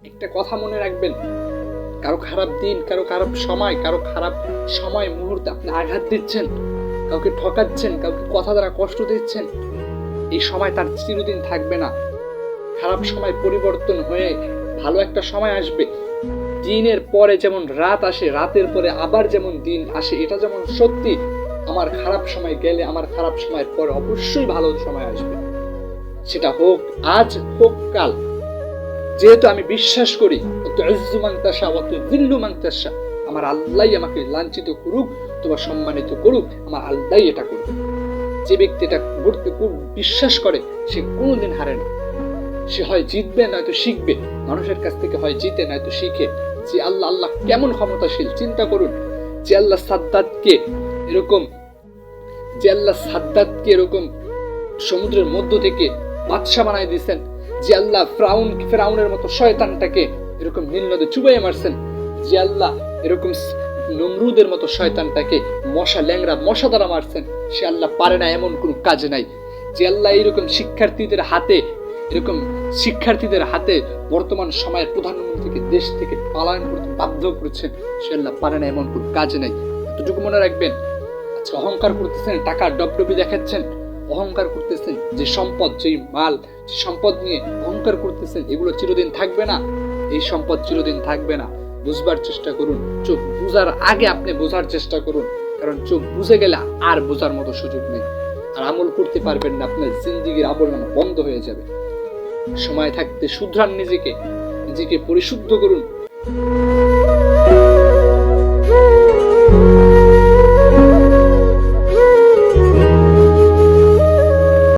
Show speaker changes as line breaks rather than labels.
একটা কথা মনে রাখবেন, কারো খারাপ দিন, কারো খারাপ সময় মুহূর্তে আপনি আঘাত দিচ্ছেন, কাউকে ঠকাচ্ছেন, কাউকে কথা দ্বারা কষ্ট দিচ্ছেন, এই সময় তার চিরদিন থাকবে না। খারাপ সময় পরিবর্তন হয়ে ভালো একটা সময় আসবে। দিনের পরে যেমন রাত আসে, রাতের পরে আবার যেমন দিন আসে, এটা যেমন সত্যি। আমার খারাপ সময় গেলে আমার খারাপ সময়ের পরে অবশ্যই ভালো সময় আসবে, সেটা হোক আজ হোক কাল। যেহেতু আমি বিশ্বাস করি আমার আল্লাহ আমাকে লাঞ্ছিত করুক অথবা সম্মানিত করুক, আমার আল্লাহ এটা করবে। যে ব্যক্তি এটা করতে খুব বিশ্বাস করে সে কোনোদিন হারে না। সে হয় জিতবে নয়তো শিখবে, মানুষের কাছ থেকে হয় জিতে নয়তো শিখে। যে আল্লাহ কেমন ক্ষমতাশীল চিন্তা করুন। যে আল্লাহ সাদ্দাতকে এরকম সমুদ্রের মধ্য থেকে বাদশা বানাই দিয়েছেন, যে আল্লাহ ফেরাউনের মতো শয়তানটাকে এরকম নীল নদে চুবাইয়ে মারছেন, যে আল্লাহ এরকম নমরুদের মতো শয়তানটাকে ল্যাংড়া মশা দ্বারা মারছেন, সে আল্লাহ পারে না এমন কোন কাজ নাই। যে আল্লাহ এরকম শিক্ষার্থীদের হাতে বর্তমান সময়ের প্রধানমন্ত্রীকে দেশ থেকে পালায়ন করতে বাধ্য করছেন, সে আল্লাহ পারে না এমন কোন কাজ নাই। এতটুকু মনে রাখবেন। আজকে অহংকার করতেছেন, টাকা ডবডবি দেখাচ্ছেন, অহংকার করতেছেন, যে সম্পদ, যে মাল, যে সম্পদ নিয়ে অহংকার করতেছেন, এগুলো চিরদিন থাকবে না। এই সম্পদ চিরদিন থাকবে না। বুঝবার চেষ্টা করুন, চোখ বুঝার আগে আপনি বোঝার চেষ্টা করুন, কারণ চোখ বুঝে গেলে আর বোঝার মতো সুযোগ নেই, আর আমল করতে পারবেন না। আপনার জিন্দেগির আমলনামা বন্ধ হয়ে যাবে। সময় থাকতে শুধরান নিজেকে পরিশুদ্ধ করুন।